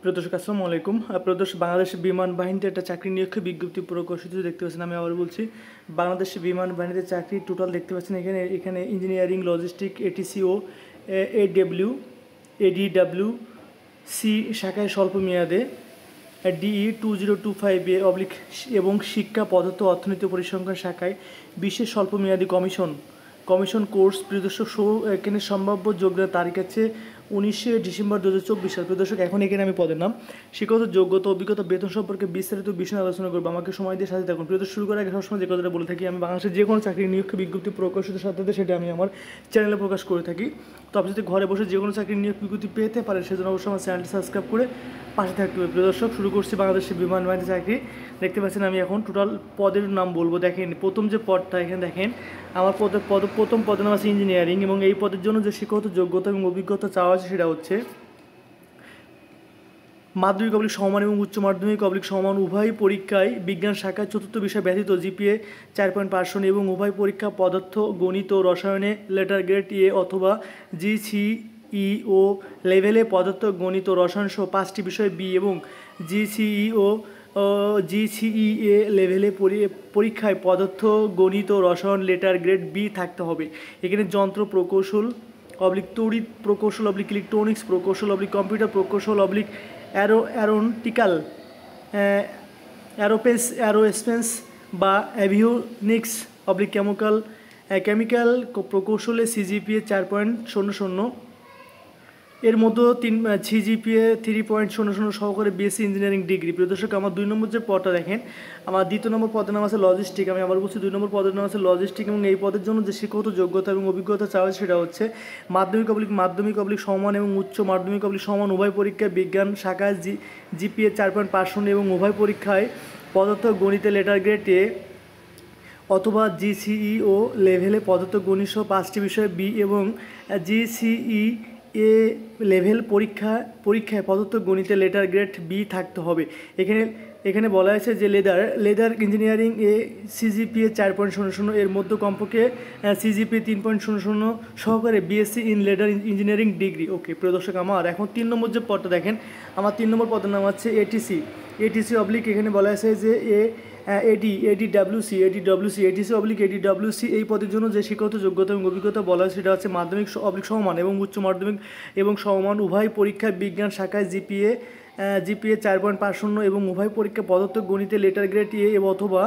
প্রিয় দর্শক আসসালামু আলাইকুম। প্রিয় দর্শক, বাংলাদেশ বিমান বাহিনীতে একটা চাকরি নিয়োগ বিজ্ঞপ্তি প্রকাশিত দেখতে পাচ্ছেন। আমি আবার বলছি, বাংলাদেশ বিমান বাহিনীতে চাকরি টোটাল দেখতে পাচ্ছেন। এখানে ইঞ্জিনিয়ারিং, লজিস্টিক, এটিসিও, এডব্লিউ, এডিডব্লিউ সি শাখায় স্বল্প মেয়াদে ডিই 2025 অবলিক এবং শিক্ষা পদার্থ অর্থনীতি ও পরিসংখ্যান শাখায় বিশেষ স্বল্প মেয়াদী কমিশন কোর্স। প্রিয় দর্শক, এখানে সম্ভাব্য যোগ্যতার তারিখ আছে 19 ডিসেম্বর 2024 সাল। প্রিয় দর্শক, এখন এখানে আমি পদের নাম, শিক্ষাগত যোগ্যতা, অভিজ্ঞতা, বেতন সম্পর্কে বিস্তারিত বিষয় আলোচনা করবো। আমাকে সময় দিয়ে সাথে থাকুন। প্রিয় দর্শক, শুরু করার আগে সবসময় যে কথাটা বলে থাকি, আমি বাংলাদেশের যে কোনো চাকরি নিয়োগ বিজ্ঞপ্তি প্রকাশিত সাথে সেটা আমি আমার চ্যানেলে প্রকাশ করে থাকি। তো আপনি যদি ঘরে বসে যে কোনো চাকরি নিয়োগ বিজ্ঞপ্তি পেতে পারেন, সেজন্য অবশ্যই আমার চ্যানেলটি সাবস্ক্রাইব করে পাশে থাকতে হবে। প্রিয় দর্শক, শুরু করছি বাংলাদেশের বিমান বাহিনী চাকরি। দেখতে পাচ্ছেন আমি এখন টোটাল পদের নাম বলবো। দেখেন, প্রথম যে পদটা এখানে দেখেন, আমার প্রথম পদের নাম আছে ইঞ্জিনিয়ারিং, এবং এই পদের জন্য যে শিক্ষাগত যোগ্যতা এবং অভিজ্ঞতা চাওয়া আছে সেটা হচ্ছে মাধ্যমিক অবলিক সমমান এবং উচ্চ মাধ্যমিক অবলিক সমমান উভয় পরীক্ষায় বিজ্ঞান শাখায় চতুর্থ বিষয় ব্যতীত জিপিএ 4.5 এবং উভয় পরীক্ষা পদার্থ, গণিত ও রসায়নে লেটার গ্রেড এ অথবা জিসিই ও লেভেলে পদার্থ, গণিত ও রসায়ন সহ 5টি বিষয় বি এবং জিসিই ও জিসিই লেভেলে পরীক্ষায় পদার্থ, গণিত ও রসায়ন লেটার গ্রেড বি থাকতে হবে। এখানে যন্ত্র প্রকৌশল অবলিক তড়িৎ প্রকৌশল অবলিক ইলেকট্রনিক্স প্রকৌশল অবলিক কম্পিউটার প্রকৌশল অবলিক অ্যারোনটিক্যাল অ্যারোস্পেস বা অ্যাভিওনিক্স অবলিক কেমিক্যাল প্রকৌশলে সিজিপিএ 4.00 এর মধ্যে সিজিপিএ 3.00 সহকারে বিএসসি ইঞ্জিনিয়ারিং ডিগ্রি। প্রিয় দর্শক, আমার 2 নম্বর যে পদটা দেখেন, আমার দ্বিতীয় নম্বর পদের নাম আছে লজিস্টিক। আমি আবার বলছি, 2 নম্বর পদের নাম আছে লজিস্টিক, এবং এই পদের জন্য যে শিক্ষাগত যোগ্যতা এবং অভিজ্ঞতা চাওয়া সেটা হচ্ছে মাধ্যমিক অবলিক সমান এবং উচ্চ মাধ্যমিক অবলিক সমান উভয় পরীক্ষায় বিজ্ঞান শাখায় জিপিএ 4.5 এবং উভয় পরীক্ষায় পদার্থ, গণিতে লেটার গ্রেড এ অথবা জিসিই ও লেভেলে পদার্থ, গণিত সহ 5টি বিষয় বি এবং জিসিই এ লেভেল পরীক্ষায় পদার্থ, গণিতে লেটার গ্রেড বি থাকতে হবে। এখানে বলা হয়েছে যে লেদার ইঞ্জিনিয়ারিং এ সিজিপিএ 4.00 এর মধ্যে কমপক্ষে সিজিপিএ 3.00 সহকারে BSc in leather engineering degree. Okay প্রিয় দর্শক, আমার এখন 3 নম্বর যে পদটা দেখেন, আমার 3 নম্বর পদের নাম হচ্ছে এটিসি অবলিক। এখানে বলা আছে যে এটিসি অবলিক এডিডব্লিউসি এই পদের জন্য যে শিক্ষাগত যোগ্যতা এবং অভিজ্ঞতা বলা হয় সেটা হচ্ছে মাধ্যমিক অবলিক সমমান এবং উচ্চ মাধ্যমিক এবং সমমান উভয় পরীক্ষায় বিজ্ঞান শাখায় জিপিএ 4.50 এবং উভয় পরীক্ষা পদার্থ, গণিতে লেটার গ্রেড এ অথবা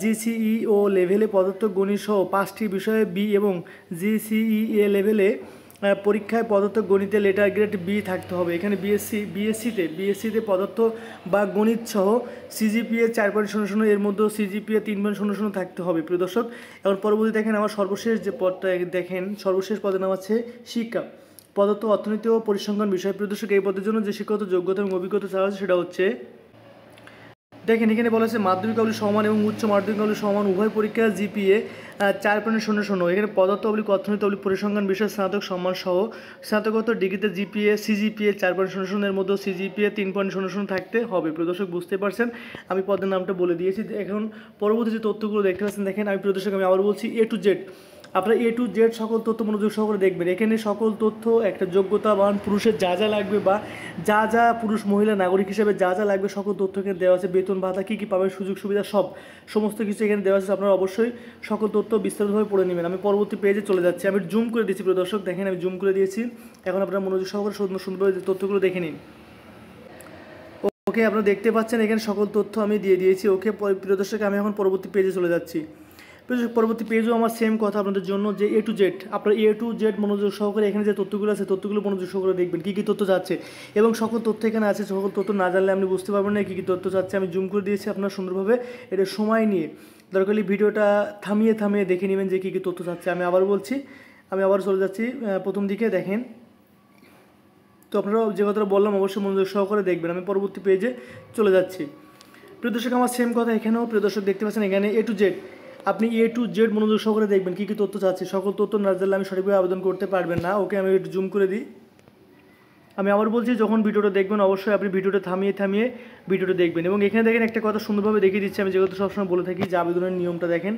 জিসিই ও লেভেলে পদার্থ, গণিত সহ 5টি বিষয়ে বি এবং জিসিই এ লেভেলে পরীক্ষায় পদার্থ, গণিতে লেটার গ্রেড বি থাকতে হবে। এখানে বিএসসিতে পদার্থ বা গণিত সহ সিজিপিএ 4.00 এর মধ্যে সিজিপিএ 3.00 থাকতে হবে। প্রিয় দর্শক, এখন পরবর্তী দেখেন, আমার সর্বশেষ যে পদটা দেখেন, সর্বশেষ পদের নাম আছে শিক্ষা পদার্থ অর্থনীতি ও পরিসংখ্যান বিষয়। প্রিয় দর্শক, এই পদের জন্য যে শিক্ষাগত যোগ্যতা এবং অভিজ্ঞতা চাওয়া আছে সেটা হচ্ছে দেখেন, এখানে বলা আছে মাধ্যমিক অবলিক সমান এবং উচ্চ মাধ্যমিক অবলিক সমান উভয় পরীক্ষা জিপিএ 4.00। এখানে পদার্থ অবলিক অর্থনীতি অবলিক পরিসংখ্যান বিষয় স্নাতক সম্মান সহ স্নাতকোত্তর ডিগ্রিতে সিজিপিএ 4.00 এর মধ্যে সিজিপিএ 3.00 থাকতে হবে। প্রিয় দর্শক, বুঝতে পারছেন, আমি পদের নামটা বলে দিয়েছি। এখন পরবর্তী যে তথ্যগুলো দেখতে পাচ্ছেন দেখেন, আমি প্রিয় দর্শক আমি আবার বলছি, A to Z আপনারা A to Z সকল তথ্য মনোযোগ সহকারে দেখবেন। এখানে সকল তথ্য একটা যোগ্যতাবান পুরুষের যা যা লাগবে বা যা পুরুষ মহিলা নাগরিক হিসেবে যা লাগবে সকল তথ্য এখানে দেওয়া আছে। বেতন ভাতা কী কী পাবেন, সুযোগ সুবিধা সমস্ত কিছু এখানে দেওয়া আছে। আপনারা অবশ্যই সকল তথ্য বিস্তারিতভাবে পড়ে নেবেন। আমি পরবর্তী পেজে চলে যাচ্ছি। আমি জুম করে দিয়েছি প্রিয় দর্শক, দেখেন আমি জুম করে দিয়েছি। এখন আপনারা মনোযোগ সহকারে সুন্দরভাবে তথ্যগুলো দেখে নিন। ওকে, আপনারা দেখতে পাচ্ছেন এখানে সকল তথ্য আমি দিয়ে দিয়েছি। ওকে প্রিয় দর্শক, আমি এখন পরবর্তী পেজে চলে যাচ্ছি। পরবর্তী পেজও আমার সেম কথা আপনাদের জন্য, যে A to Z আপনার A to Z মনোযোগ সহকারে এখানে যে তথ্যগুলো আছে তথ্যগুলো মনোযোগ সহকারে দেখবেন, কী কী তথ্য যাচ্ছে এবং সকল তথ্য এখানে আছে। সকল তথ্য না জানলে আপনি বুঝতে পারবেন না কী কী তথ্য যাচ্ছে। আমি জুম করে দিয়েছি, আপনারা সুন্দরভাবে এটা সময় নিয়ে দরকার হলে ভিডিওটা থামিয়ে দেখে নেবেন যে কী কী তথ্য যাচ্ছে। আমি আবার বলছি, আমি আবার চলে যাচ্ছি প্রথম দিকে দেখেন। তো আপনারা যে কথাটা বললাম অবশ্যই মনোযোগ সহকারে দেখবেন। আমি পরবর্তী পেজে চলে যাচ্ছি। প্রিয় দর্শক, আমার সেম কথা এখানেও। প্রিয় দর্শক, দেখতে পাচ্ছেন এখানে A to Z আপনি A to Z মনোযোগ সহকারে দেখবেন কী কী তথ্য চাচ্ছে। সকল তথ্য না জানলে আমি সঠিকভাবে আবেদন করতে পারবেন না। ওকে, আমি একটু জুম করে দিই। আমি আবার বলছি, যখন ভিডিওটা দেখবেন অবশ্যই আপনি ভিডিওটা থামিয়ে ভিডিওটা দেখবেন। এবং এখানে দেখেন একটা কথা সুন্দরভাবে দেখিয়ে দিচ্ছি, আমি যেহেতু সবসময় বলে থাকি যে আবেদনের নিয়মটা দেখেন,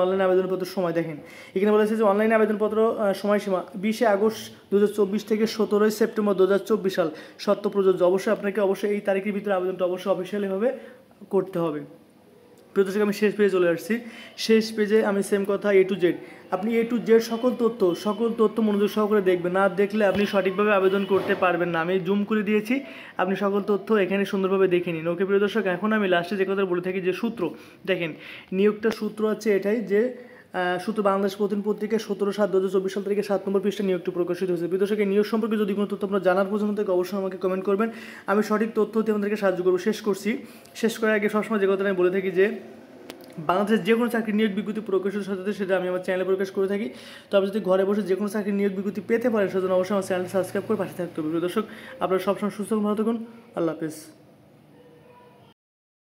অনলাইনে আবেদনপত্র সময় দেখেন। এখানে বলেছে যে অনলাইনে আবেদনপত্র সময়সীমা 20 আগস্ট 2024 থেকে 17 সেপ্টেম্বর 2024 সাল সত্য প্রযোজ্য। অবশ্যই এই তারিখের ভিতরে আবেদনটা অবশ্যই অফিসিয়ালিভাবে করতে হবে। প্রিয় দর্শক, আমি শেষ পেজে চলে আসছি। শেষ পেজে আমি সেম কথা A to Z, আপনি A to Z সকল তথ্য মনোযোগ সহকারে দেখবেন, না দেখলে আপনি সঠিকভাবে আবেদন করতে পারবেন না। আমি জুম করে দিয়েছি, আপনি সকল তথ্য এখানে সুন্দরভাবে দেখে নিন। ওকে প্রিয় দর্শক, এখন আমি লাস্টে যে কথা বলে থাকি যে সূত্র দেখেন, নিয়োগটা সূত্র আছে এটাই যে সূত্র বাংলাদেশ প্রতিদিন পত্রিকায় 17/7/2024 সাল তারিখে 7 নম্বর পৃষ্ঠা নিয়োগটি প্রকাশিত হয়েছে। প্রিয় দর্শক, এই নিয়োগ সম্পর্কে যদি কোনো তথ্য আপনার জানার প্রয়োজন থাকে অবশ্যই আমাকে কমেন্ট করবেন, আমি সঠিক তথ্য দিয়ে আপনাদেরকে সাহায্য করবো। শেষ করার আগে সবসময় যে কথাটা আমি বলে থাকি যে বাংলাদেশের যে কোনো চাকরি নিয়োগ বিজ্ঞপ্তি প্রকাশের সাথে সেটা আমি আমার চ্যানেলে প্রকাশ করে থাকি। তো আপনি যদি ঘরে বসে যে কোনো চাকরি নিয়োগ বিজ্ঞপ্তি পেতে পারেন সেজন্য অবশ্যই আমার চ্যানেলটি সাবস্ক্রাইব করে পাশে থাকতে হবে। প্রিয় দর্শক, আপনারা সবসময় সুস্থ ভালো থাকুন। আল্লাহ হাফেজ।